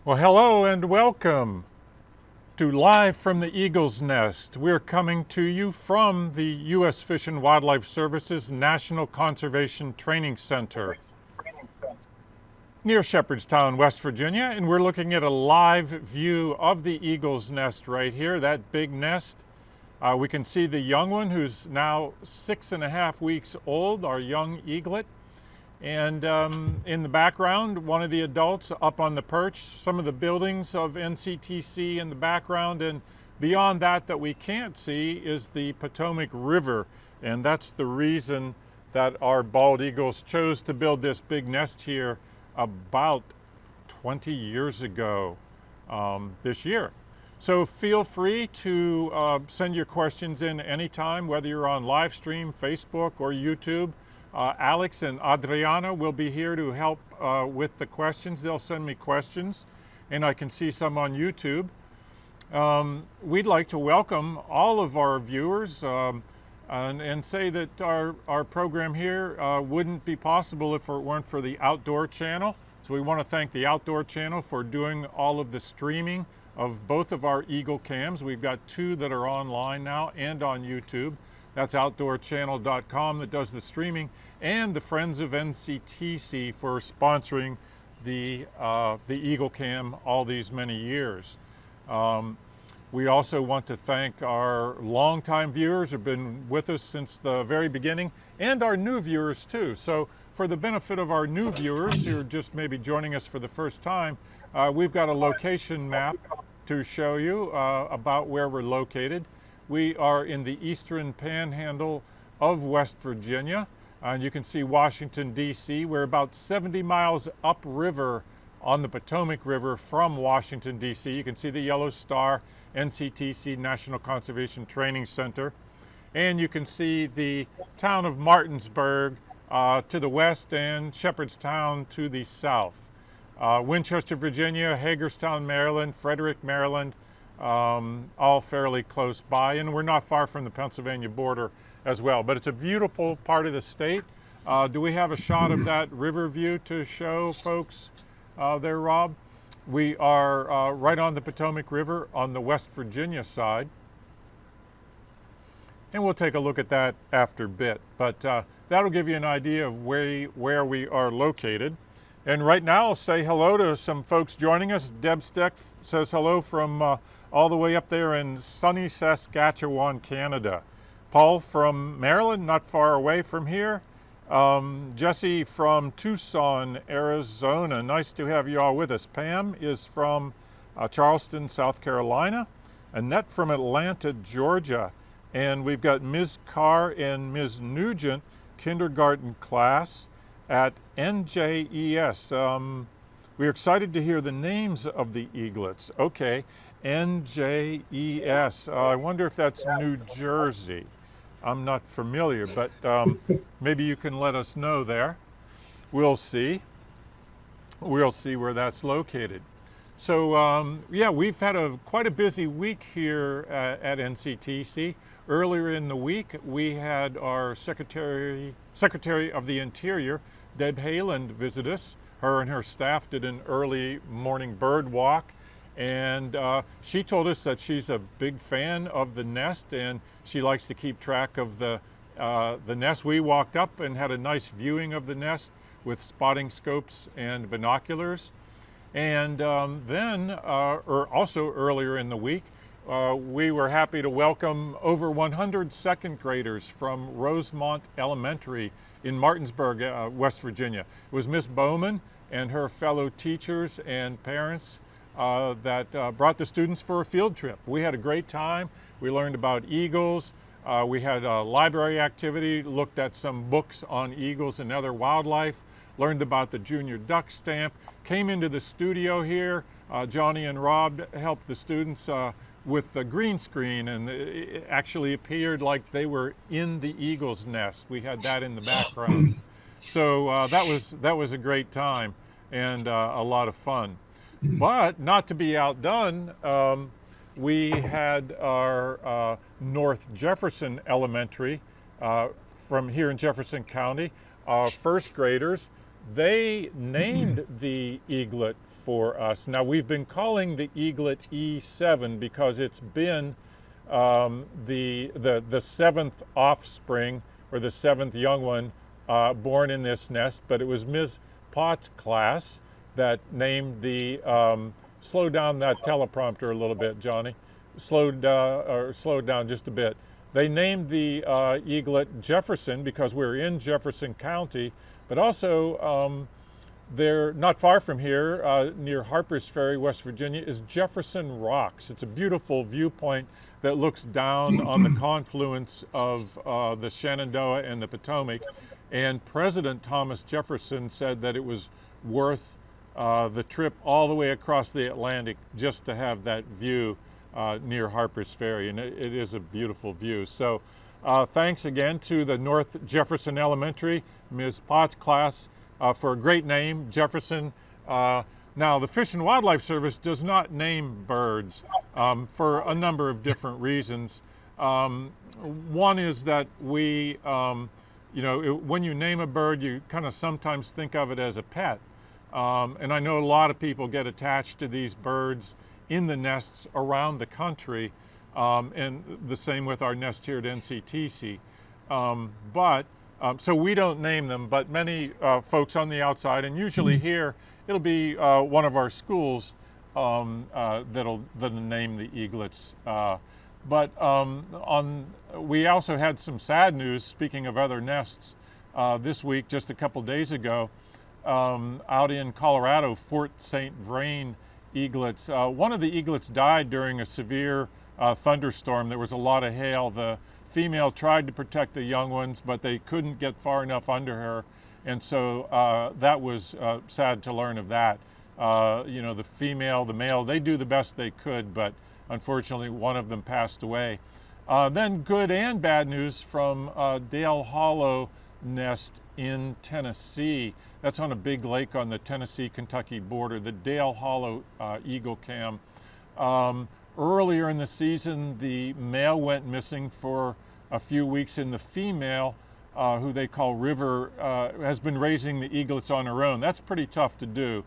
Well, hello and welcome to Live from the Eagle's Nest. We're coming to you from the U.S. Fish and Wildlife Service's National Conservation Training Center near Shepherdstown, West Virginia, and we're looking at a live view of the eagle's nest right here, that big nest. We can see the young one who's now 6.5 weeks old, our young eaglet. And in the background, one of the adults up on the perch, some of the buildings of NCTC in the background, and beyond that we can't see is the Potomac River. And that's the reason that our bald eagles chose to build this big nest here about 20 years ago this year. So feel free to send your questions in anytime, whether you're on live stream, Facebook, or YouTube. Alex and Adriana will be here to help with the questions. They'll send me questions, and I can see some on YouTube. We'd like to welcome all of our viewers and say that our program here wouldn't be possible if it weren't for the Outdoor Channel. So we want to thank the Outdoor Channel for doing all of the streaming of both of our Eagle cams. We've got 2 that are online now and on YouTube. That's outdoorchannel.com that does the streaming, and the Friends of NCTC for sponsoring the Eagle Cam all these many years. We also want to thank our longtime viewers who've been with us since the very beginning, and our new viewers too. So for the benefit of our new viewers who are just maybe joining us for the first time, we've got a location map to show you about where we're located. We are in the eastern panhandle of West Virginia. And you can see Washington, D.C. We're about 70 miles upriver on the Potomac River from Washington, D.C. You can see the yellow star, NCTC National Conservation Training Center. And you can see the town of Martinsburg to the west and Shepherdstown to the south. Winchester, Virginia, Hagerstown, Maryland, Frederick, Maryland, all fairly close by, and we're not far from the Pennsylvania border as well. But it's a beautiful part of the state. Do we have a shot of that river view to show folks there, Rob? We are right on the Potomac River on the West Virginia side, and we'll take a look at that after a bit. But that'll give you an idea of where we are located. And right now, I'll say hello to some folks joining us. Deb Steck says hello from all the way up there in sunny Saskatchewan, Canada. Paul from Maryland, not far away from here. Jesse from Tucson, Arizona. Nice to have you all with us. Pam is from Charleston, South Carolina. Annette from Atlanta, Georgia. And we've got Ms. Carr and Ms. Nugent, kindergarten class at NJES. We're excited to hear the names of the eaglets. Okay, NJES. I wonder if that's New Jersey. I'm not familiar, but maybe you can let us know there. We'll see. We'll see where that's located. So yeah, we've had quite a busy week here at NCTC. Earlier in the week, we had our Secretary of the Interior, Deb Haaland, visit us. Her and her staff did an early morning bird walk, and she told us that she's a big fan of the nest and she likes to keep track of the nest. We walked up and had a nice viewing of the nest with spotting scopes and binoculars. And then, also earlier in the week, we were happy to welcome over 100 second graders from Rosemont Elementary in Martinsburg, West Virginia. It was Miss Bowman and her fellow teachers and parents that brought the students for a field trip. We had a great time. We learned about eagles. We had a library activity, looked at some books on eagles and other wildlife, learned about the junior duck stamp, came into the studio here. Johnny and Rob helped the students with the green screen, and it actually appeared like they were in the eagle's nest. We had that in the background. So that was a great time and a lot of fun. But not to be outdone, we had our North Jefferson Elementary from here in Jefferson County, first graders they named the eaglet for us. Now, we've been calling the eaglet E7 because it's been the seventh offspring, or the seventh young one, born in this nest, but it was Ms. Potts' class that named the, slow down that teleprompter a little bit, Johnny. Slow down just a bit. They named the eaglet Jefferson because we're in Jefferson County, but also they're not far from here, near Harpers Ferry, West Virginia, is Jefferson Rocks. It's a beautiful viewpoint that looks down on the confluence of the Shenandoah and the Potomac. And President Thomas Jefferson said that it was worth the trip all the way across the Atlantic just to have that view near Harpers Ferry, and it is a beautiful view. So thanks again to the North Jefferson Elementary, Ms. Potts' class, for a great name, Jefferson. Now, the Fish and Wildlife Service does not name birds for a number of different reasons. One is that we, when you name a bird, you kind of sometimes think of it as a pet. And I know a lot of people get attached to these birds in the nests around the country, and the same with our nest here at NCTC. So we don't name them, but many folks on the outside, and usually here, it'll be one of our schools that'll name the eaglets. We also had some sad news, speaking of other nests, this week, just a couple days ago, out in Colorado, Fort St. Vrain eaglets. One of the eaglets died during a severe thunderstorm. There was a lot of hail. The female tried to protect the young ones, but they couldn't get far enough under her. And so that was sad to learn of that. The female, the male, they do the best they could, but unfortunately one of them passed away. Then good and bad news from Dale Hollow nest in Tennessee. That's on a big lake on the Tennessee-Kentucky border, the Dale Hollow eagle cam. Earlier in the season, the male went missing for a few weeks, and the female, who they call River, has been raising the eaglets on her own. That's pretty tough to do.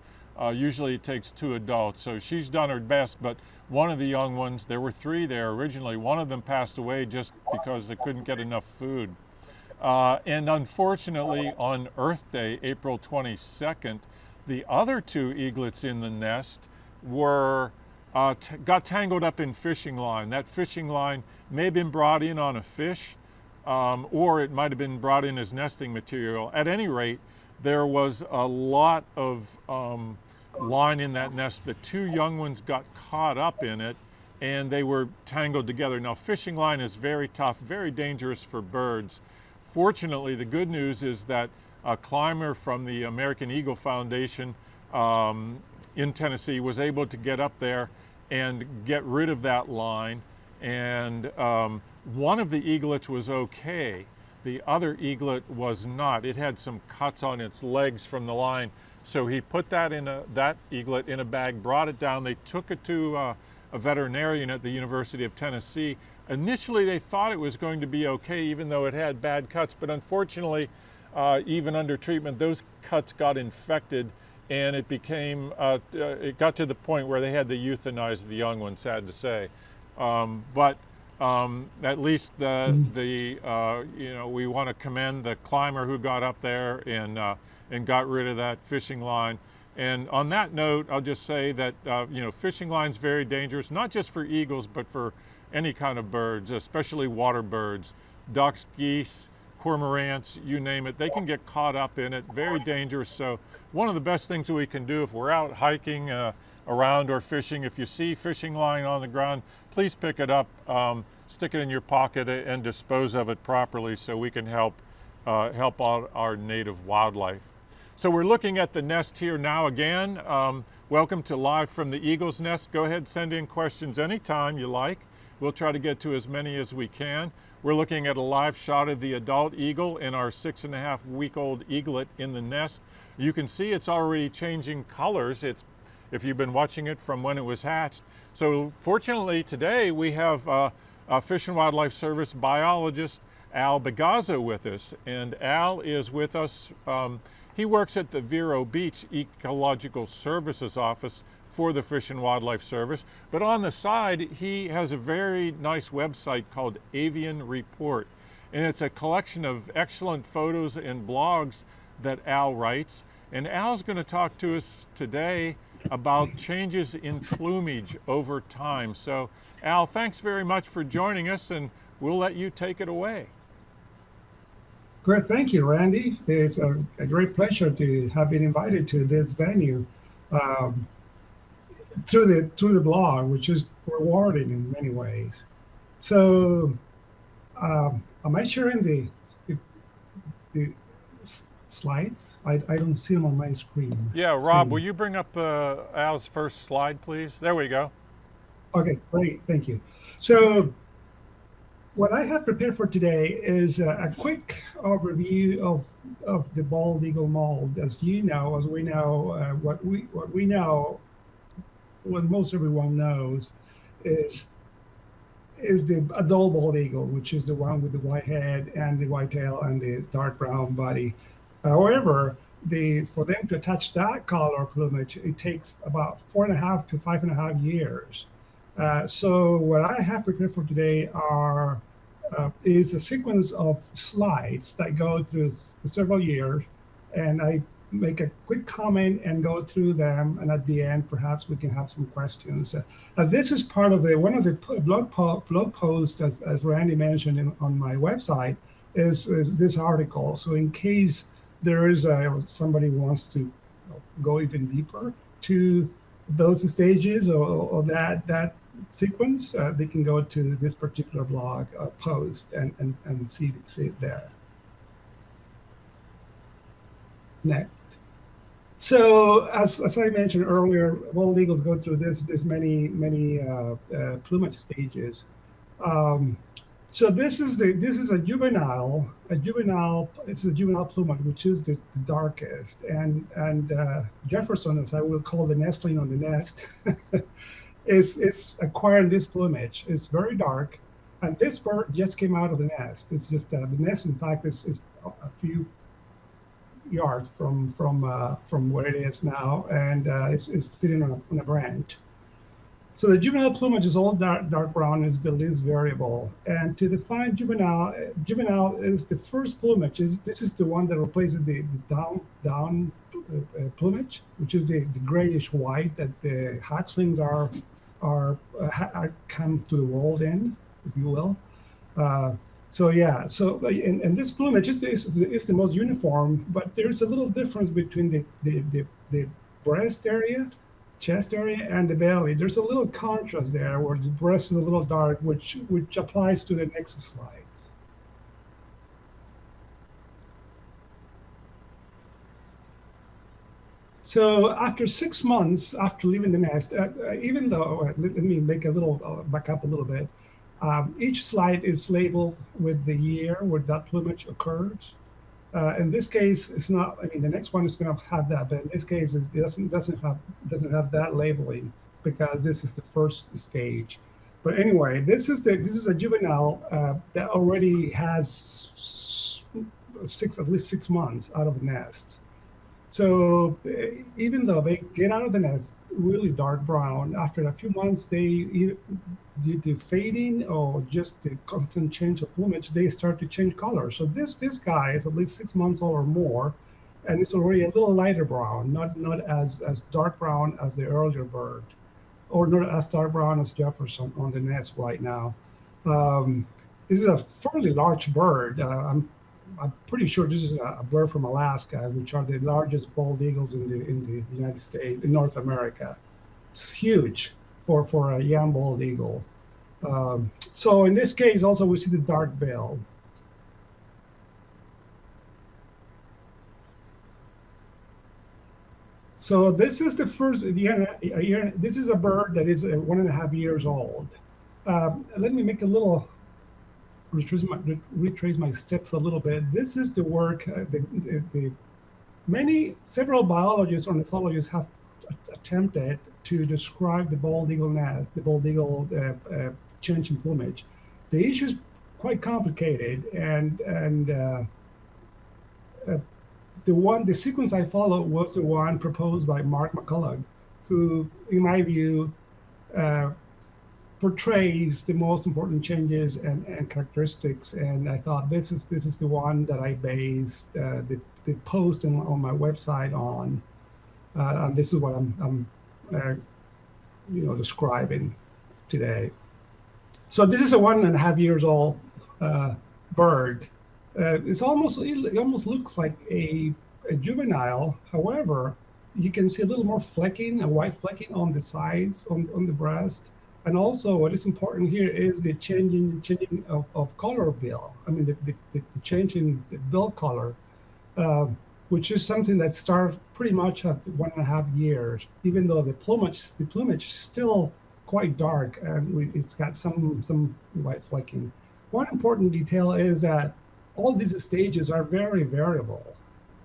Usually it takes two adults, so she's done her best, but one of the young ones, there were three there originally, one of them passed away just because they couldn't get enough food. And unfortunately, on Earth Day, April 22nd, the other two eaglets in the nest got tangled up in fishing line. That fishing line may have been brought in on a fish, or it might have been brought in as nesting material. At any rate, there was a lot of line in that nest. The two young ones got caught up in it, and they were tangled together. Now, fishing line is very tough, very dangerous for birds. Fortunately, the good news is that a climber from the American Eagle Foundation in Tennessee was able to get up there and get rid of that line. And one of the eaglets was okay. The other eaglet was not. It had some cuts on its legs from the line. So he put that eaglet in a bag, brought it down. They took it to a veterinarian at the University of Tennessee. Initially, they thought it was going to be okay, even though it had bad cuts. But unfortunately, even under treatment, those cuts got infected, and it got to the point where they had to euthanize the young one, sad to say. At least we want to commend the climber who got up there and got rid of that fishing line. And on that note, I'll just say that fishing line's very dangerous, not just for eagles, but for any kind of birds, especially water birds, ducks, geese, cormorants, you name it. They can get caught up in it. Very dangerous. So one of the best things that we can do if we're out hiking around or fishing, if you see fishing line on the ground, please pick it up, stick it in your pocket, and dispose of it properly so we can help out our native wildlife. So we're looking at the nest here now again. Welcome to Live from the Eagle's Nest. Go ahead, send in questions anytime you like. We'll try to get to as many as we can. We're looking at a live shot of the adult eagle and our 6.5-week-old eaglet in the nest. You can see it's already changing colors. If you've been watching it from when it was hatched. So fortunately today we have a Fish and Wildlife Service biologist, Al Begazzo, with us. And Al is with us. He works at the Vero Beach Ecological Services Office for the Fish and Wildlife Service. But on the side, he has a very nice website called Avian Report. And it's a collection of excellent photos and blogs that Al writes. And Al's going to talk to us today about changes in plumage over time. So, Al, thanks very much for joining us, and we'll let you take it away. Great, thank you, Randy. It's a great pleasure to have been invited to this venue through the blog, which is rewarding in many ways. So, am I sharing the slides? I don't see them on my screen. Yeah, Rob, will you bring up Al's first slide, please? There we go. Okay, great, thank you. So, what I have prepared for today is a quick overview of the bald eagle mold. As we know, what we know, what most everyone knows, is the adult bald eagle, which is the one with the white head and the white tail and the dark brown body. However, for them to attach that color plumage, it takes about 4.5 to 5.5 years. So what I have prepared for today is a sequence of slides that go through several years, and I make a quick comment and go through them, and at the end, perhaps we can have some questions. This is part of one of the blog posts, as Randy mentioned on my website, is this article. So in case there is somebody who wants to go even deeper to those stages or that sequence, they can go to this particular blog post and see it there. Next. So as I mentioned earlier, bald eagles go through this many plumage stages. So this is a juvenile. It's a juvenile plumage, which is the darkest. And Jefferson, as I will call the nestling on the nest, is acquiring this plumage. It's very dark, and this bird just came out of the nest. It's just the nest, in fact, is a few yards from where it is now, and it's sitting on a branch. So the juvenile plumage is all dark brown, is the least variable. And to define juvenile is the first plumage. This is the one that replaces the down plumage, which is the grayish white that the hatchlings are come to the world in, if you will. And this plumage is the most uniform, but there's a little difference between the breast area, chest area, and the belly. There's a little contrast there where the breast is a little dark, which applies to the next slides. So after 6 months after leaving the nest, even though, let me make a little, back up a little bit, each slide is labeled with the year where that plumage occurs. In this case, it's not. I mean, the next one is going to have that, but in this case, it doesn't have that labeling because this is the first stage. But anyway, this is a juvenile that already has at least 6 months out of the nest. So even though they get out of the nest really dark brown, after a few months, due to fading or just the constant change of plumage, they start to change color. So this guy is at least 6 months old or more, and it's already a little lighter brown, not as dark brown as the earlier bird, or not as dark brown as Jefferson on the nest right now. This is a fairly large bird. I'm pretty sure this is a bird from Alaska, which are the largest bald eagles in the United States, in North America. It's huge for a young bald eagle. So in this case, also we see the dark bill. So this is the first year. This is a bird that is 1.5 years old. Let me make a little retrace my steps a little bit. This is the work several biologists or ornithologists have attempted to describe the bald eagle nest, the bald eagle change in plumage. The issue is quite complicated, and the sequence I followed was the one proposed by Mark McCullough, who, in my view, portrays the most important changes and characteristics. And I thought this is the one that I based the post on my website on, and this is what I'm describing today. So this is a 1.5 years old bird. It almost looks like a juvenile. However, you can see a little more flecking, a white flecking on the sides, on the breast. And also what is important here is the changing of color bill. I mean, the change in the bill color, which is something that starts pretty much at 1.5 years, even though the plumage is still quite dark and it's got some white flecking. One important detail is that all these stages are very variable.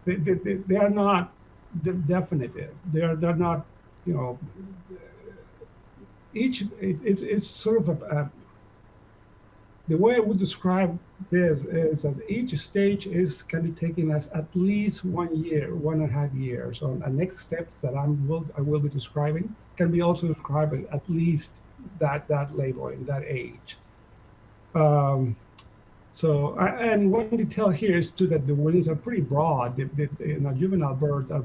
They are not definitive. They're not, it's sort of the way I would describe this is that each stage can be taken as at least 1 year, 1.5 years. So the next steps that I will be describing can be also described at least that labeling, that age. So, and one detail here is too that the wings are pretty broad. Juvenile birds are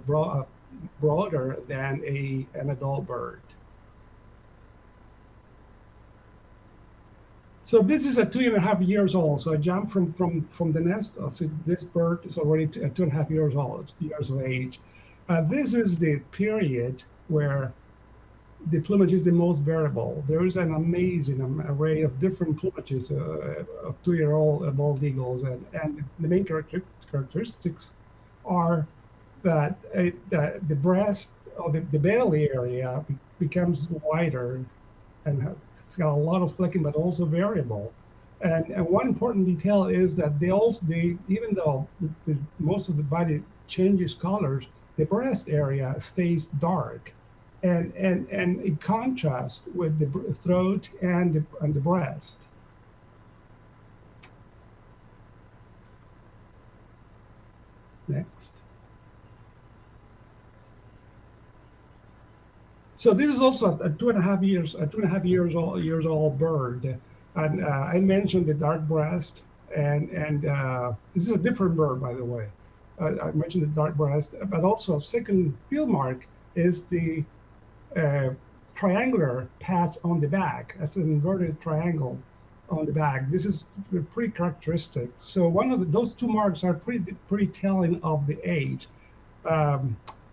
broader than an adult bird. So this is at 2.5 years old. So I jumped from the nest. So this bird is already 2.5 years of age. This is the period where the plumage is the most variable. There is an amazing array of different plumages of 2-year-old bald eagles, and the main characteristics are that the breast or the belly area becomes wider, and it's got a lot of flecking, but also variable. And one important detail is that even though most of the body changes colors, the breast area stays dark. And it contrasts with the throat and the breast. Next. So this is also a 2.5 years old bird, and I mentioned the dark breast, and this is a different bird, by the way. I mentioned the dark breast, but also a second field mark is the triangular patch on the back. That's an inverted triangle on the back. This is pretty characteristic. So those two marks are pretty telling of the age.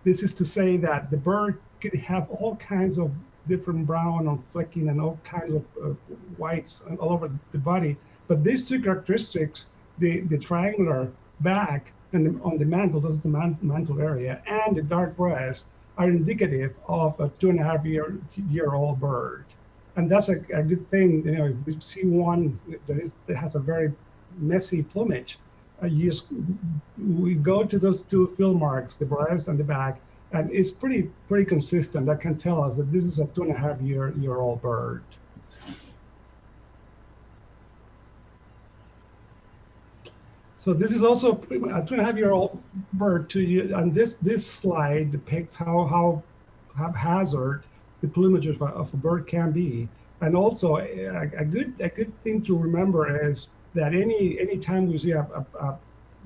This is to say that the bird could have all kinds of different brown and flecking and all kinds of whites all over the body. But these two characteristics, the triangular back and on the mantle, that's the mantle area, and the dark breast, are indicative of a 2.5 year old bird. And that's a good thing. If we see one that has a very messy plumage, we go to those two field marks, the breast and the back, and it's pretty consistent. That can tell us that this is a 2.5 year old bird. So this is also a 2.5-year-old bird and this slide depicts how haphazard the plumage of a bird can be. And also a good thing to remember is that any time we see a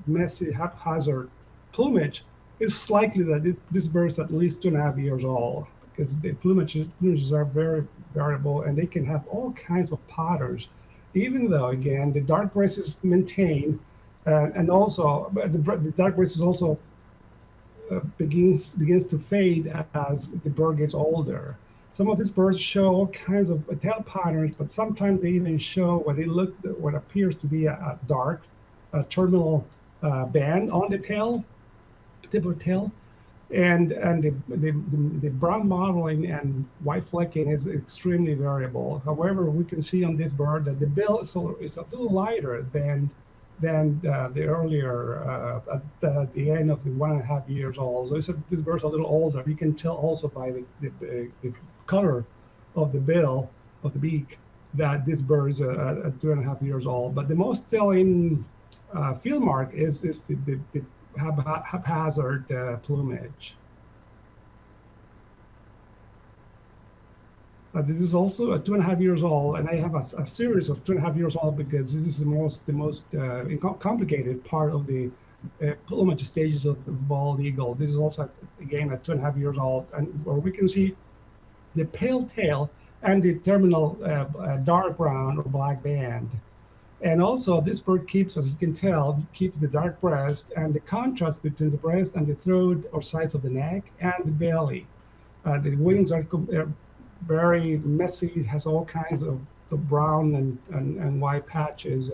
messy haphazard plumage, it's likely that this bird is at least 2.5 years old, because the plumages are very variable and they can have all kinds of patterns, even though, again, the dark breast is maintained. And also, the dark breast is also begins to fade as the bird gets older. Some of these birds show all kinds of tail patterns, but sometimes they even show what appears to be a dark terminal band on the tail, tip of the tail, and the brown mottling and white flecking is extremely variable. However, we can see on this bird that the bill is a little lighter than the earlier at the end of the 1.5 years old. So this bird's a little older. You can tell also by the color of the bill, of the beak, that this bird is 2.5 years old. But the most telling field mark is haphazard plumage. This is also 2.5 years old, and I have a series of 2.5 years old because this is the most complicated part of the plumage stages of the bald eagle. This is also again at 2.5 years old, and where we can see the pale tail and the terminal dark brown or black band. And also this bird keeps, as you can tell, keeps the dark breast and the contrast between the breast and the throat or sides of the neck and the belly. The wings are very messy. It has all kinds of the brown and white patches.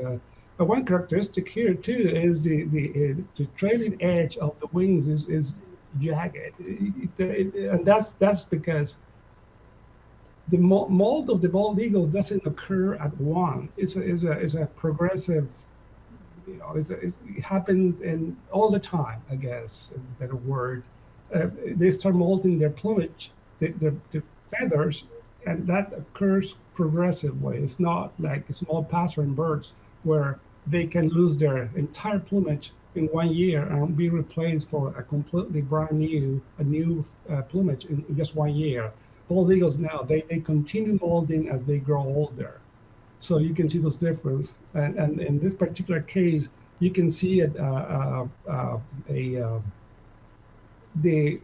But one characteristic here too is the trailing edge of the wings is jagged, and that's because the mold of the bald eagle doesn't occur at once. It's a progressive, it happens in all the time, I guess is the better word. They start molding their plumage, the feathers, and that occurs progressively. It's not like small passerine birds where they can lose their entire plumage in 1 year and be replaced for a completely brand new, plumage in just 1 year. Bald eagles now, they continue molding as they grow older. So you can see those differences. And in this particular case, you can see it, the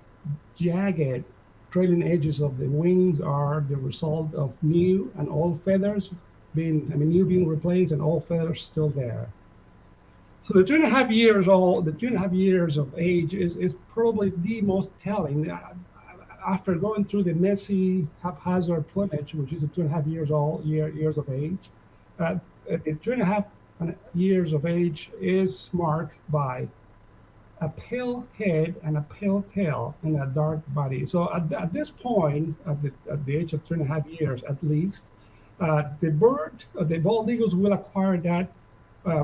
jagged trailing edges of the wings are the result of new and old feathers new being replaced and old feathers still there. So the 2.5 years old, the 2.5 years of age is probably the most telling. After going through the messy haphazard plumage, which is 2.5 years old, years of age, at 2.5 years of age is marked by a pale head and a pale tail and a dark body. So at this point, at the age of 2.5 years at least, the bald eagles will acquire that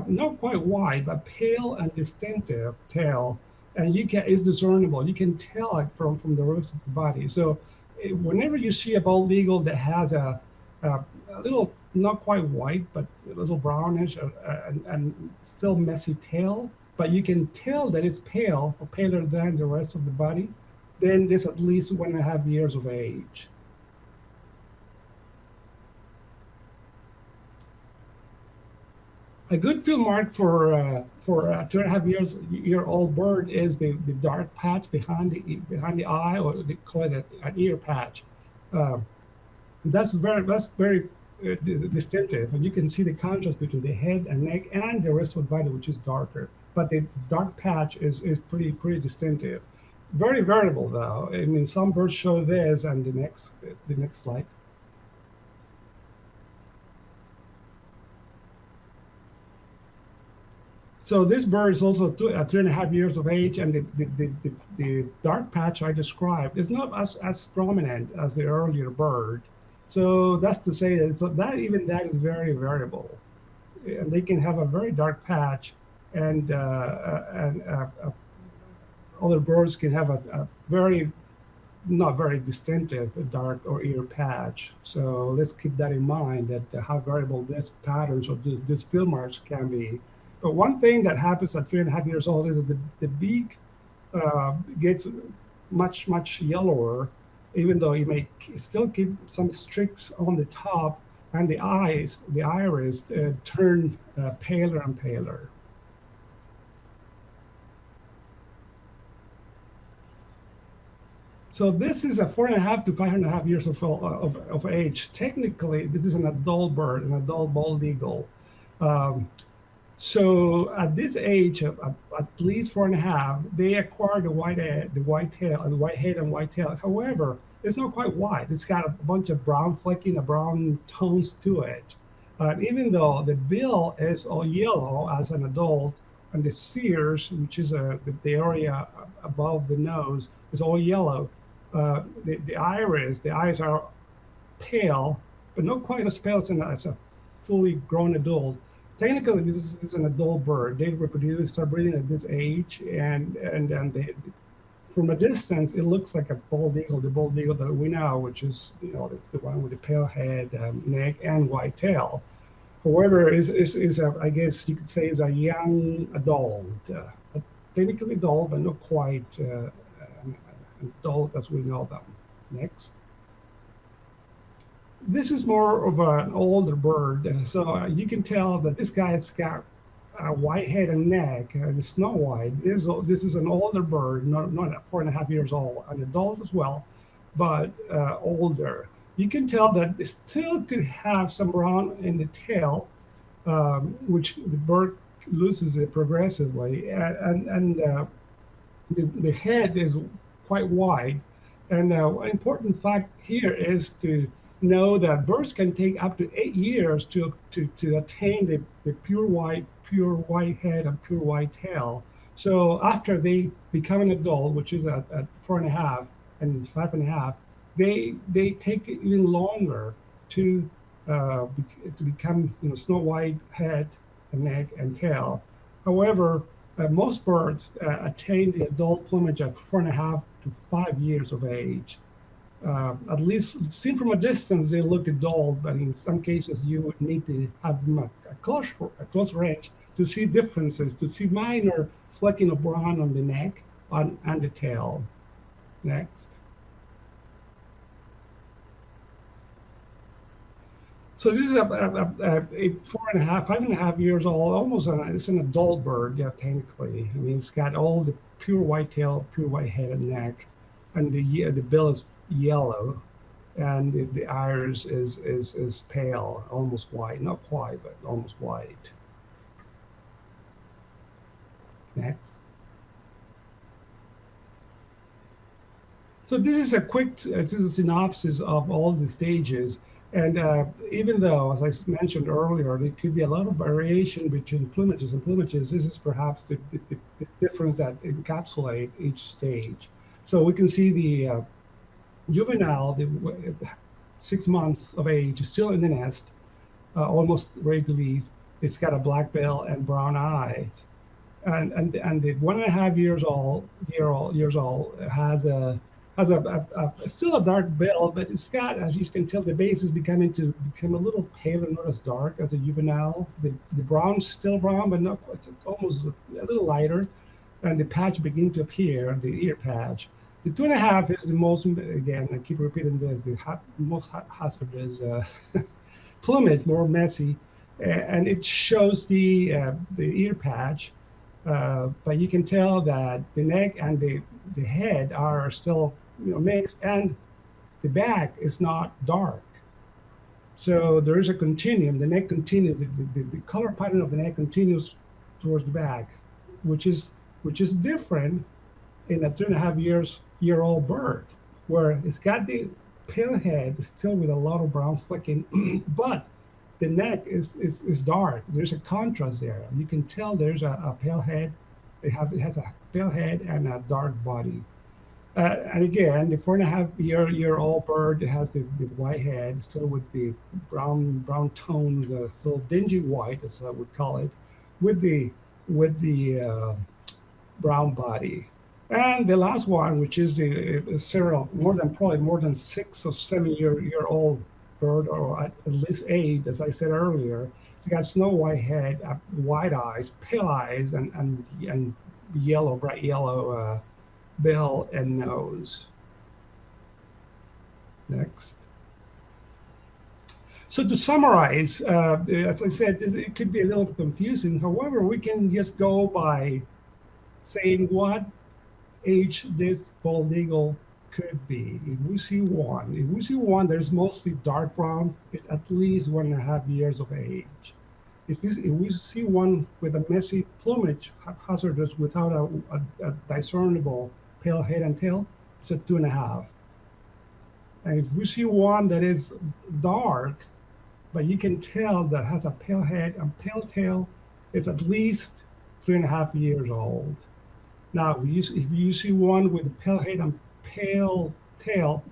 not quite white, but pale and distinctive tail. And it's discernible. You can tell it from the rest of the body. So whenever you see a bald eagle that has a little, not quite white, but a little brownish and still messy tail, but you can tell that it's pale or paler than the rest of the body, then it's at least 1.5 years of age. A good field mark for a 2.5 year old bird is the dark patch behind the eye, or they call it an ear patch. That's very distinctive, and you can see the contrast between the head and neck and the rest of the body, which is darker. But the dark patch is pretty distinctive. Very variable though. I mean, some birds show this, and the next slide. So this bird is also 2.5 years of age, and the dark patch I described is not as prominent as the earlier bird. So that's to say that that is very variable, and they can have a very dark patch, and other birds can have a very not very distinctive dark or ear patch. So let's keep that in mind, that how variable these patterns or these field marks can be. But one thing that happens at 3.5 years old is that the beak gets much yellower, even though you may still keep some streaks on the top, and the iris turn paler and paler. So this is a 4.5 to 5.5 years of age. Technically, this is an adult bird, an adult bald eagle. So at this age, at least 4.5, they acquire the white head and white tail. However, it's not quite white. It's got a bunch of brown flecking, brown tones to it. Even though the bill is all yellow as an adult, and the sears, which is the area above the nose, is all yellow. The eyes are pale, but not quite as pale as a fully grown adult. Technically, this is an adult bird. They start breeding at this age, and from a distance, it looks like a bald eagle, the bald eagle that we know, which is the one with the pale head, neck, and white tail. However, is I guess you could say is a young adult. technically adult, but not quite an adult as we know them. Next. This is more of an older bird, so you can tell that this guy's got a white head and neck, and snow white. This is an older bird, not 4.5 years old, an adult as well, but older. You can tell that it still could have some brown in the tail, which the bird loses it progressively, and the head is quite wide. And an important fact here is to know that birds can take up to 8 years to attain the pure white head and pure white tail. So after they become an adult, which is at 4.5 and 5.5, they take even longer to become snow white head and neck and tail. However, most birds attain the adult plumage at 4.5 to 5 years of age. At least seen from a distance, they look adult, but in some cases, you would need to have them a close range to see differences, to see minor flecking of brown on the neck and the tail. Next. So this is a 4.5, 5.5 years old, almost it's an adult bird, yeah, technically. I mean, it's got all the pure white tail, pure white head and neck, and the bill is yellow, and the iris is pale, almost white, not quite, but almost white. Next. So this is a synopsis of all the stages. And even though, as I mentioned earlier, there could be a lot of variation between plumages and plumages, this is perhaps the difference that encapsulate each stage. So we can see the juvenile, the 6 months of age, is still in the nest, almost ready to leave. It's got a black bill and brown eyes. And the 1.5 years old has still a dark bill, but it's got, as you can tell, the base is become a little paler, not as dark as a juvenile. The brown's still brown, but not, it's almost a little lighter, and the patch begin to appear, the ear patch. The 2.5 is the most, again, I keep repeating this, the most hazardous plumage, more messy, and it shows the ear patch, but you can tell that the neck and the head are still mixed, and the back is not dark. So there is a continuum. The neck continues. The color pattern of the neck continues towards the back, which is different in a 3.5-year-old bird, where it's got the pale head still with a lot of brown flecking, but the neck is dark. There's a contrast there. You can tell there's a pale head. It has a pale head and a dark body. And again, the 4.5-year-old bird has the white head, still with the brown tones, still dingy white, as I would call it, with the brown body. And the last one, which is the serial, more than 6 or 7 year old bird, or at least 8, as I said earlier. It's got snow white head, white eyes, pale eyes, and yellow, bright yellow bill and nose. Next. So to summarize, as I said, it could be a little confusing. However, we can just go by saying what age this bald eagle could be. If we see one, there's mostly dark brown. It's at least 1.5 years of age. If we see one with a messy plumage, hazardous, without a discernible pale head and tail, it's at 2.5. And if we see one that is dark, but you can tell that has a pale head and pale tail, it's at least 3.5 years old. Now, if you see one with a pale head and pale tail,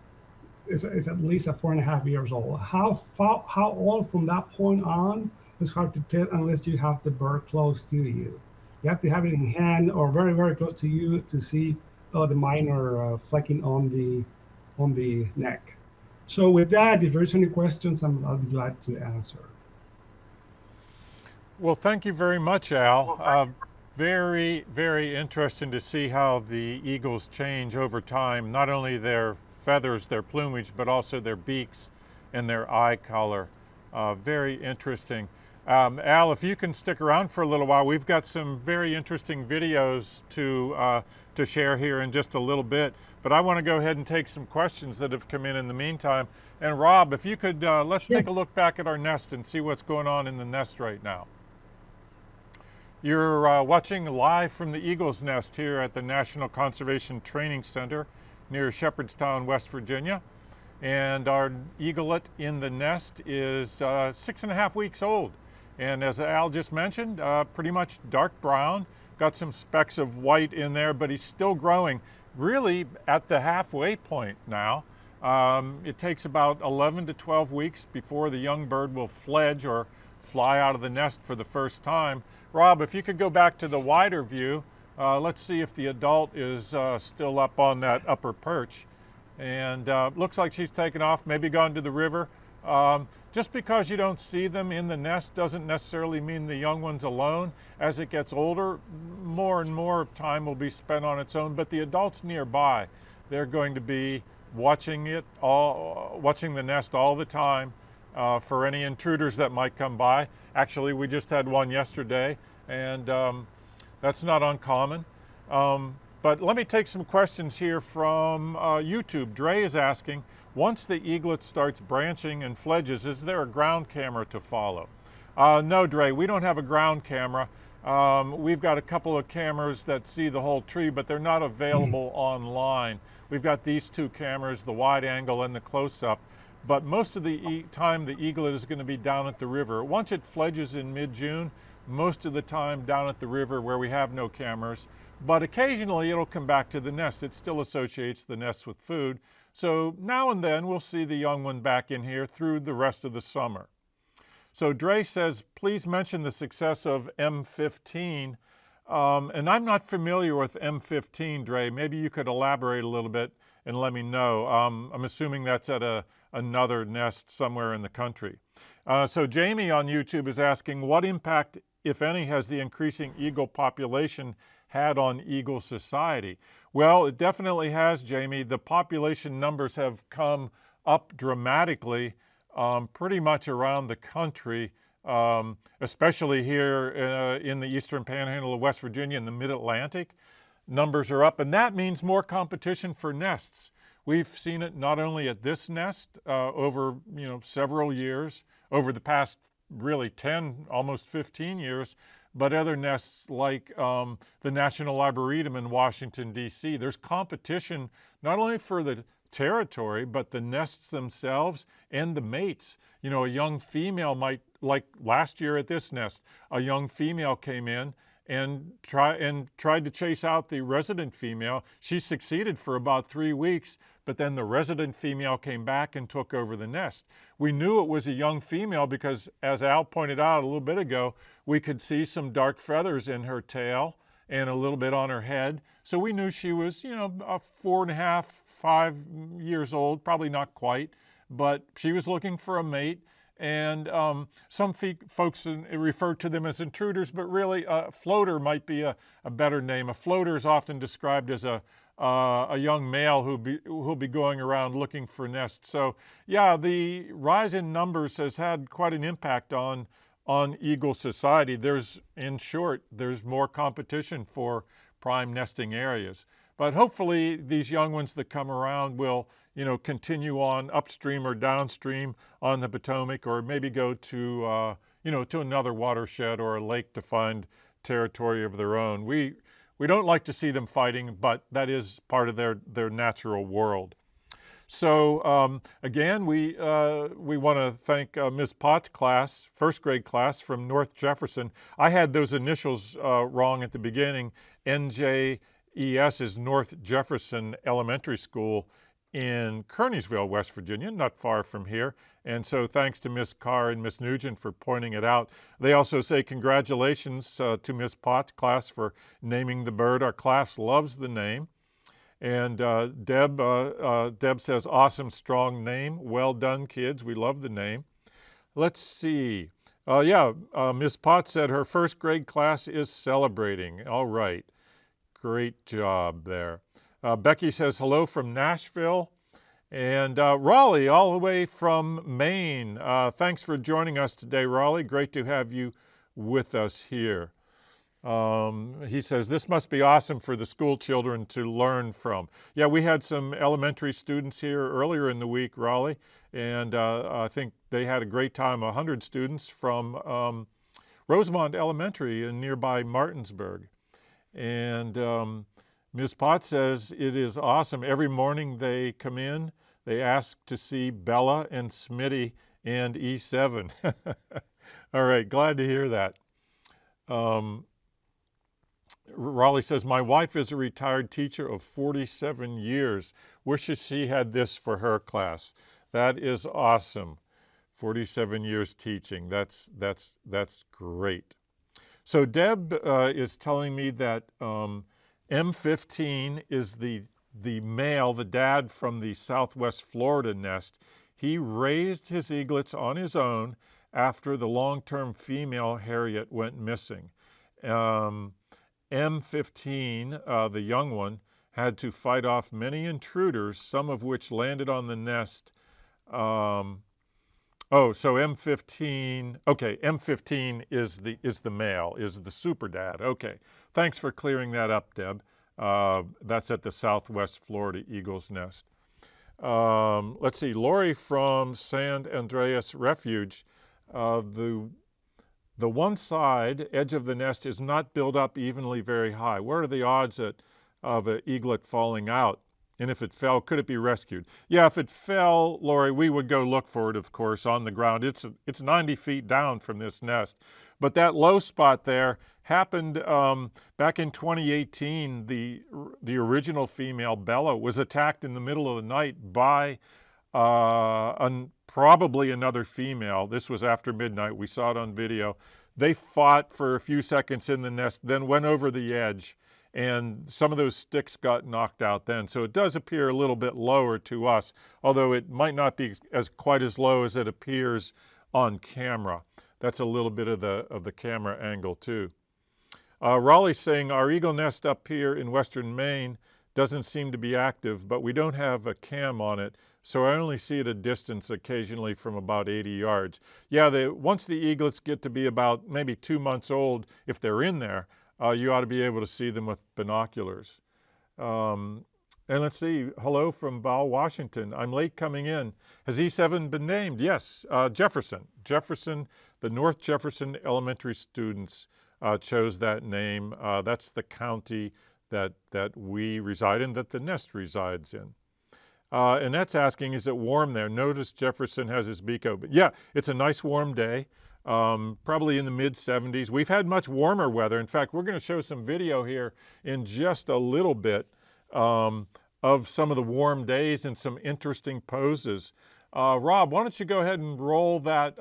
it's at least at 4.5 years old. How old from that point on is hard to tell unless you have the bird close to you. You have to have it in hand or very, very close to you to see the minor flecking on the neck. So with that, if there's any questions, I'll be glad to answer. Well, thank you very much, Al. Very, very interesting to see how the eagles change over time, not only their feathers, their plumage, but also their beaks and their eye color. Very interesting. Al, if you can stick around for a little while, we've got some very interesting videos to share here in just a little bit, but I want to go ahead and take some questions that have come in the meantime. And Rob, if you could, let's Sure. take a look back at our nest and see what's going on in the nest right now. You're watching live from the Eagle's Nest here at the National Conservation Training Center near Shepherdstown, West Virginia. And our eaglet in the nest is 6.5 weeks old. And as Al just mentioned, pretty much dark brown, got some specks of white in there, but he's still growing really at the halfway point now. It takes about 11 to 12 weeks before the young bird will fledge or fly out of the nest for the first time. Rob, if you could go back to the wider view, let's see if the adult is still up on that upper perch. And looks like she's taken off, maybe gone to the river. Just because you don't see them in the nest doesn't necessarily mean the young one's alone. As it gets older, more and more time will be spent on its own, but the adults nearby, they're going to be watching the nest all the time. For any intruders that might come by. Actually, we just had one yesterday, and that's not uncommon. But let me take some questions here from YouTube. Dre is asking, once the eaglet starts branching and fledges, is there a ground camera to follow? No, Dre, we don't have a ground camera. We've got a couple of cameras that see the whole tree, but they're not available online. We've got these two cameras, the wide angle and the close-up. But most of the time the eaglet is going to be down at the river. Once it fledges in mid-June, most of the time down at the river where we have no cameras. But occasionally it'll come back to the nest. It still associates the nest with food. So now and then we'll see the young one back in here through the rest of the summer. So Dre says, please mention the success of M15. And I'm not familiar with M15, Dre. Maybe you could elaborate a little bit and let me know. I'm assuming that's at another nest somewhere in the country. So Jamie on YouTube is asking, what impact, if any, has the increasing eagle population had on eagle society? Well, it definitely has, Jamie. The population numbers have come up dramatically pretty much around the country, especially here in the eastern panhandle of West Virginia and the mid-Atlantic. Numbers are up, and that means more competition for nests. We've seen it not only at this nest over several years, over the past really 10, almost 15 years, but other nests like the National Arboretum in Washington, D.C. There's competition not only for the territory, but the nests themselves and the mates. You know, a young female might, like last year at this nest, a young female came in and tried to chase out the resident female. She succeeded for about 3 weeks, but then the resident female came back and took over the nest. We knew it was a young female because, as Al pointed out a little bit ago, we could see some dark feathers in her tail and a little bit on her head. So we knew she was, 4.5, 5 years old, probably not quite, but she was looking for a mate. And some folks refer to them as intruders, but really a floater might be a better name. A floater is often described as a young male who'll be going around looking for nests. So yeah, the rise in numbers has had quite an impact on eagle society. In short, there's more competition for prime nesting areas. But hopefully these young ones that come around will continue on upstream or downstream on the Potomac, or maybe go to to another watershed or a lake to find territory of their own. We don't like to see them fighting, but that is part of their natural world. So again, we want to thank Ms. Potts' class, first grade class from North Jefferson. I had those initials wrong at the beginning. NJES is North Jefferson Elementary School in Kearneysville, West Virginia, not far from here. And so thanks to Ms. Carr and Ms. Nugent for pointing it out. They also say congratulations to Ms. Potts' class for naming the bird. Our class loves the name. And Deb says, awesome, strong name. Well done, kids. We love the name. Let's see. Ms. Potts said her first grade class is celebrating. All right. Great job there. Becky says hello from Nashville. And Raleigh, all the way from Maine. Thanks for joining us today, Raleigh. Great to have you with us here. He says, this must be awesome for the school children to learn from. Yeah, we had some elementary students here earlier in the week, Raleigh, and I think they had a great time. 100 students from Rosemont Elementary in nearby Martinsburg. And Ms. Potts says it is awesome. Every morning they come in, they ask to see Bella and Smitty and E7. All right, glad to hear that. Raleigh says, my wife is a retired teacher of 47 years. Wishes she had this for her class. That is awesome. 47 years teaching. That's great. So Deb is telling me that M15 is the male, the dad from the Southwest Florida nest. He raised his eaglets on his own after the long-term female Harriet went missing. M15, the young one, had to fight off many intruders, some of which landed on the nest. So M15, okay, M15 is the male, is the super dad. Okay, thanks for clearing that up, Deb. That's at the Southwest Florida Eagle's Nest. Let's see, Lori from San Andreas Refuge. The one side edge of the nest is not built up evenly very high. What are the odds of an eaglet falling out? And if it fell, could it be rescued? Yeah, if it fell, Lori, we would go look for it, of course, on the ground. It's 90 feet down from this nest. But that low spot there happened back in 2018. The original female, Bella, was attacked in the middle of the night by probably another female. This was after midnight. We saw it on video. They fought for a few seconds in the nest, then went over the edge. And some of those sticks got knocked out then. So it does appear a little bit lower to us, although it might not be quite as low as it appears on camera. That's a little bit of the camera angle too. Raleigh's saying our eagle nest up here in western Maine doesn't seem to be active, but we don't have a cam on it, so I only see it a distance occasionally from about 80 yards. Yeah, once the eaglets get to be about maybe 2 months old, if they're in there, you ought to be able to see them with binoculars. And let's see, hello from Bow, Washington. I'm late coming in. Has E7 been named? Yes, Jefferson. Jefferson, the North Jefferson Elementary students chose that name. That's the county that we reside in, that the nest resides in. And that's asking, is it warm there? Notice Jefferson has his beak open. Yeah, it's a nice warm day. Probably in the mid-70s. We've had much warmer weather. In fact, we're going to show some video here in just a little bit of some of the warm days and some interesting poses. Rob, why don't you go ahead and roll that?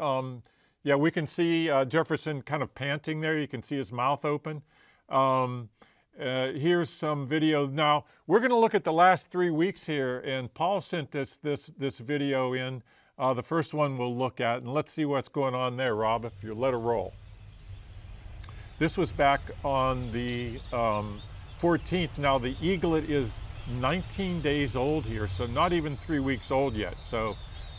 Yeah, we can see Jefferson kind of panting there. You can see his mouth open. Here's some video. Now, we're going to look at the last 3 weeks here, and Paul sent us this video in. The first one we'll look at, and let's see what's going on there, Rob, if you let it roll. This was back on the 14th. Now, the eaglet is 19 days old here, so not even 3 weeks old yet. So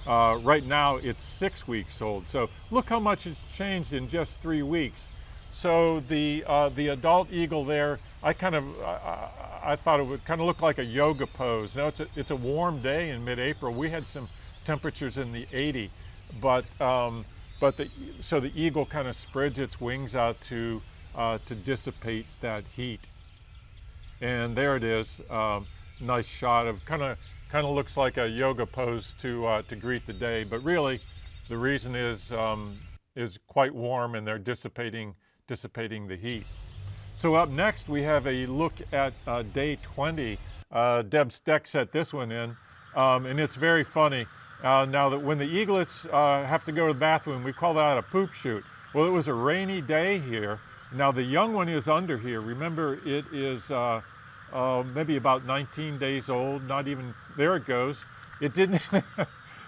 right now, it's 6 weeks old. So look how much it's changed in just 3 weeks. So the adult eagle there, I thought it would kind of look like a yoga pose. Now, it's a warm day in mid-April. We had some temperatures in the 80, so the eagle kind of spreads its wings out to dissipate that heat. And there it is, nice shot of kind of looks like a yoga pose to greet the day, but really the reason is quite warm and they're dissipating the heat. So up next we have a look at day 20. Deb Steck set this one in, and it's very funny. Now that when the eaglets have to go to the bathroom, we call that a poop shoot. Well, it was a rainy day here. Now the young one is under here. Remember, it is maybe about 19 days old. Not even, there it goes. It didn't,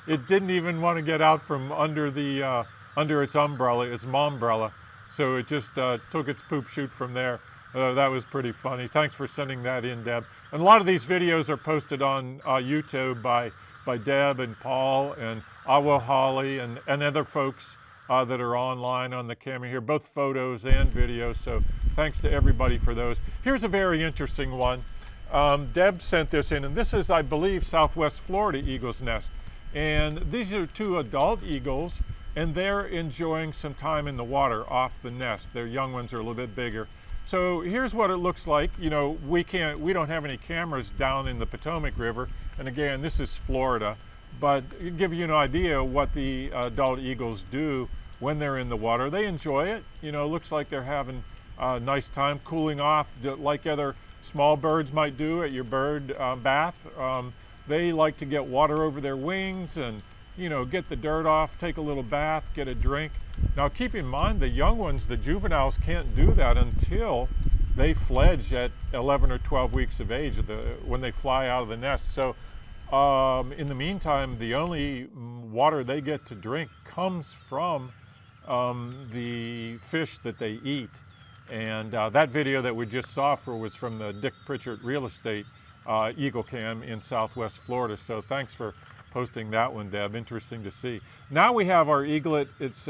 it didn't even want to get out from under the under its umbrella, its mombrella. So it just took its poop chute from there. That was pretty funny. Thanks for sending that in, Deb. And a lot of these videos are posted on YouTube by Deb and Paul and Awa Holly and other folks that are online on the camera here, both photos and videos. So thanks to everybody for those. Here's a very interesting one. Deb sent this in, and this is, I believe, Southwest Florida eagle's nest. And these are 2 adult eagles, and they're enjoying some time in the water off the nest. Their young ones are a little bit bigger. So here's what it looks like. You know, we don't have any cameras down in the Potomac River, and again, this is Florida, but to give you an idea what the adult eagles do when they're in the water. They enjoy it. You know, it looks like they're having a nice time cooling off, like other small birds might do at your bird bath. They like to get water over their wings and, you know, get the dirt off, take a little bath, get a drink. Now keep in mind, the young ones, the juveniles, can't do that until they fledge at 11 or 12 weeks of age, when they fly out of the nest. So in the meantime, the only water they get to drink comes from the fish that they eat. And that video that we just saw was from the Dick Pritchard Real Estate Eagle Cam in Southwest Florida. So thanks for posting that one, Deb. Interesting to see. Now we have our eaglet. It's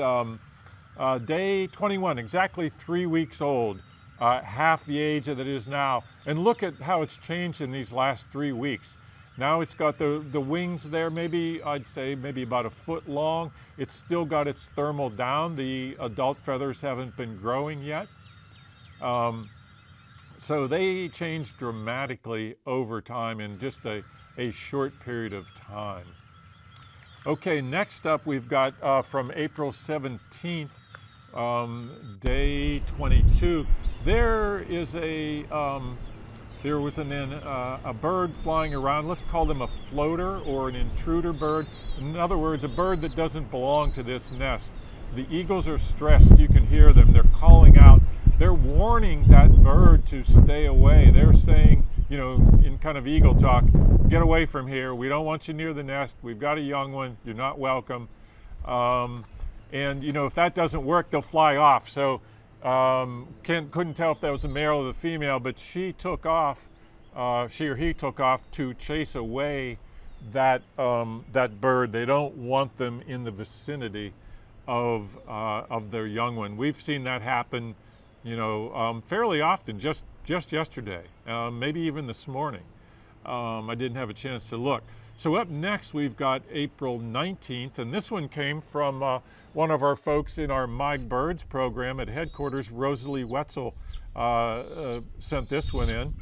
day 21, exactly 3 weeks old, half the age that it is now. And look at how it's changed in these last 3 weeks. Now it's got the wings there, maybe, I'd say maybe about a foot long. It's still got its thermal down. The adult feathers haven't been growing yet. So they change dramatically over time in just a short period of time. Okay, next up we've got from April 17th, day 22. There was a bird flying around. Let's call them a floater or an intruder bird. In other words, a bird that doesn't belong to this nest. The eagles are stressed. You can hear them. They're calling out. They're warning that bird to stay away. They're saying, you know, in kind of eagle talk, get away from here. We don't want you near the nest. We've got a young one. You're not welcome. And, you know, if that doesn't work, they'll fly off. So couldn't tell if that was a male or the female, but she took off, she or he took off to chase away that bird. They don't want them in the vicinity of their young one. We've seen that happen, you know, fairly often, just yesterday, maybe even this morning. I didn't have a chance to look. So up next, we've got April 19th, and this one came from one of our folks in our My Birds program at headquarters. Rosalie Wetzel sent this one in.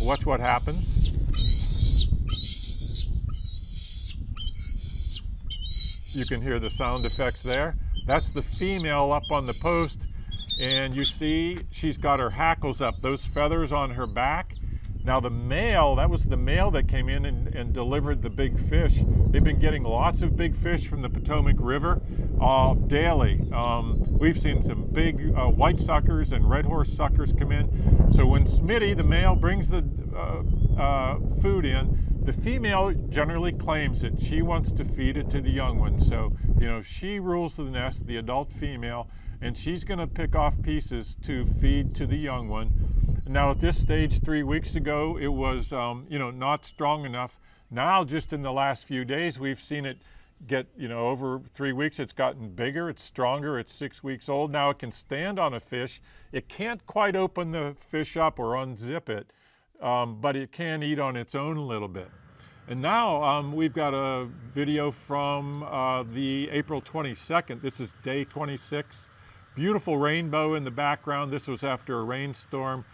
Watch what happens. You can hear the sound effects there. That's the female up on the post, and you see she's got her hackles up, those feathers on her back. Now the male, that was the male that came in and delivered the big fish. They've been getting lots of big fish from the Potomac River daily. We've seen some big white suckers and red horse suckers come in. So when Smitty, the male, brings the food in, the female generally claims it. She wants to feed it to the young ones. So, you know, she rules the nest, the adult female, and she's going to pick off pieces to feed to the young one. Now at this stage 3 weeks ago, it was you know, not strong enough. Now just in the last few days, we've seen it get, you know, over 3 weeks, it's gotten bigger, it's stronger, it's 6 weeks old. Now it can stand on a fish. It can't quite open the fish up or unzip it, but it can eat on its own a little bit. And now we've got a video from the April 22nd. This is day 26. Beautiful rainbow in the background. This was after a rainstorm.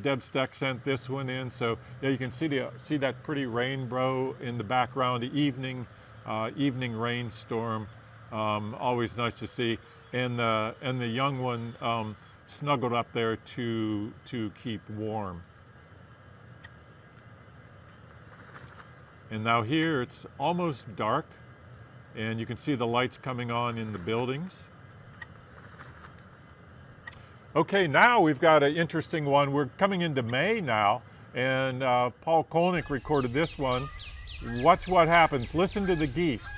Deb Steck sent this one in, so yeah, you can see that pretty rainbow in the background. The evening rainstorm, always nice to see, and the young one snuggled up there to keep warm. And now here it's almost dark, and you can see the lights coming on in the buildings. Okay, now we've got an interesting one. We're coming into May now, and Paul Kolnick recorded this one. Watch what happens. Listen to the geese.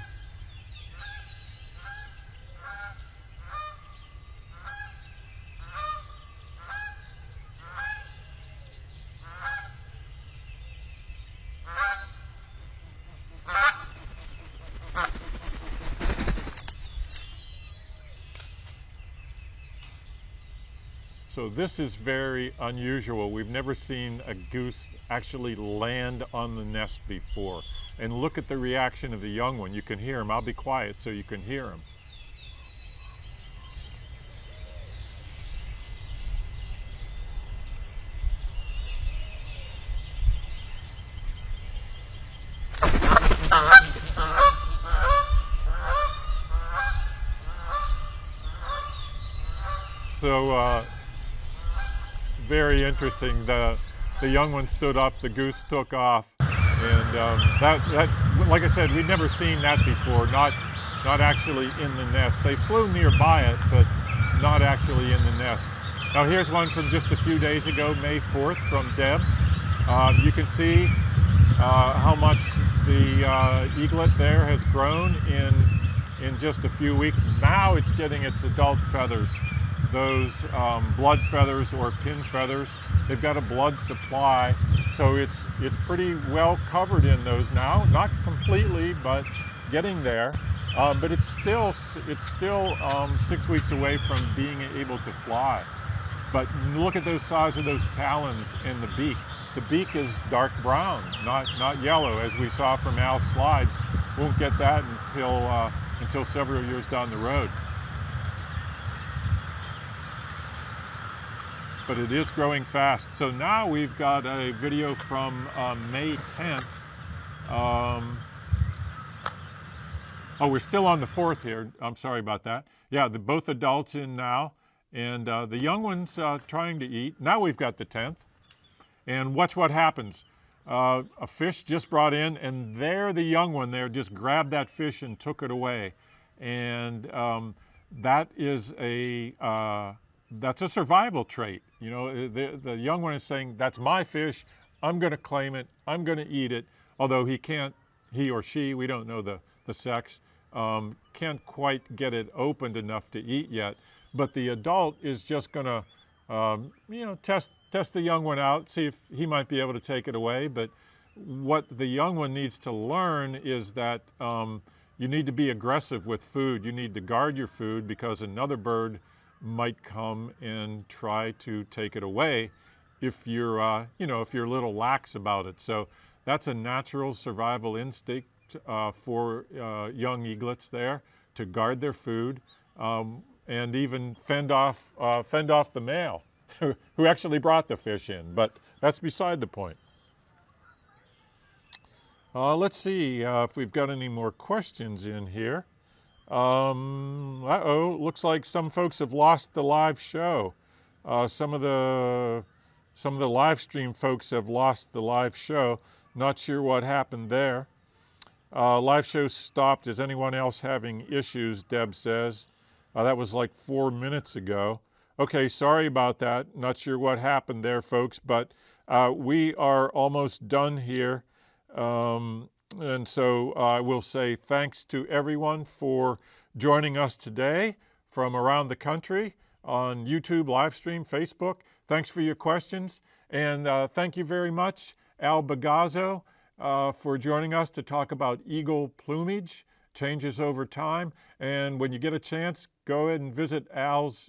So this is very unusual. We've never seen a goose actually land on the nest before. And look at the reaction of the young one. You can hear him. I'll be quiet so you can hear him. So very interesting. The young one stood up, the goose took off, and that like I said, we'd never seen that before. Not actually in the nest. They flew nearby it, but not actually in the nest. Now here's one from just a few days ago, May 4th, from Deb. You can see how much the eaglet there has grown in just a few weeks. Now it's getting its adult feathers, those blood feathers or pin feathers. They've got a blood supply, so it's pretty well covered in those now. Not completely, but getting there. But it's still 6 weeks away from being able to fly. But look at the size of those talons and the beak. The beak is dark brown, not yellow, as we saw from Al's slides. Won't get that until several years down the road. But it is growing fast. So now we've got a video from May 10th. Oh, we're still on the 4th here. I'm sorry about that. Yeah, both adults in now, and the young one's trying to eat. Now we've got the 10th. And watch what happens. A fish just brought in, and there the young one there just grabbed that fish and took it away. And that is that's a survival trait. You know, the young one is saying, that's my fish, I'm going to claim it, I'm going to eat it. Although he or she, we don't know the sex, can't quite get it opened enough to eat yet. But the adult is just going to test the young one out, see if he might be able to take it away. But what the young one needs to learn is that you need to be aggressive with food. You need to guard your food because another bird might come and try to take it away if you're, if you're a little lax about it. So that's a natural survival instinct for young eaglets there, to guard their food. And even fend off the male who actually brought the fish in. But that's beside the point. Let's see if we've got any more questions in here. Looks like some folks have lost the live show. Some of the live stream folks have lost the live show. Not sure what happened there. Live show stopped. Is anyone else having issues? Deb says. That was like 4 minutes ago. Okay, sorry about that. Not sure what happened there, folks, but we are almost done here. And so I will say thanks to everyone for joining us today from around the country on YouTube, Livestream, Facebook. Thanks for your questions. And thank you very much, Al Bagazzo, for joining us to talk about eagle plumage. Changes over time. And when you get a chance, go ahead and visit Al's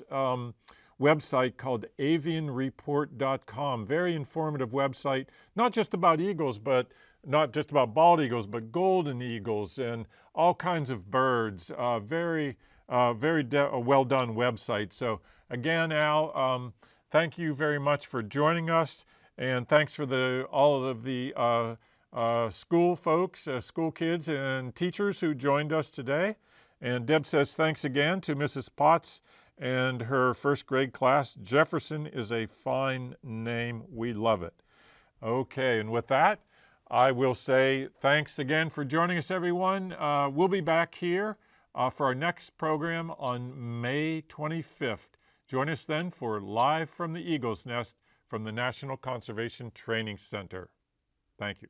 website called avianreport.com. Very informative website, not just about eagles, but not just about bald eagles, but golden eagles and all kinds of birds. Very well done website. So again, Al, thank you very much for joining us, and thanks for all of the school folks, school kids and teachers who joined us today. And Deb says thanks again to Mrs. Potts and her first grade class. Jefferson is a fine name. We love it. Okay, and with that, I will say thanks again for joining us, everyone. We'll be back here for our next program on May 25th. Join us then for Live from the Eagle's Nest from the National Conservation Training Center. Thank you.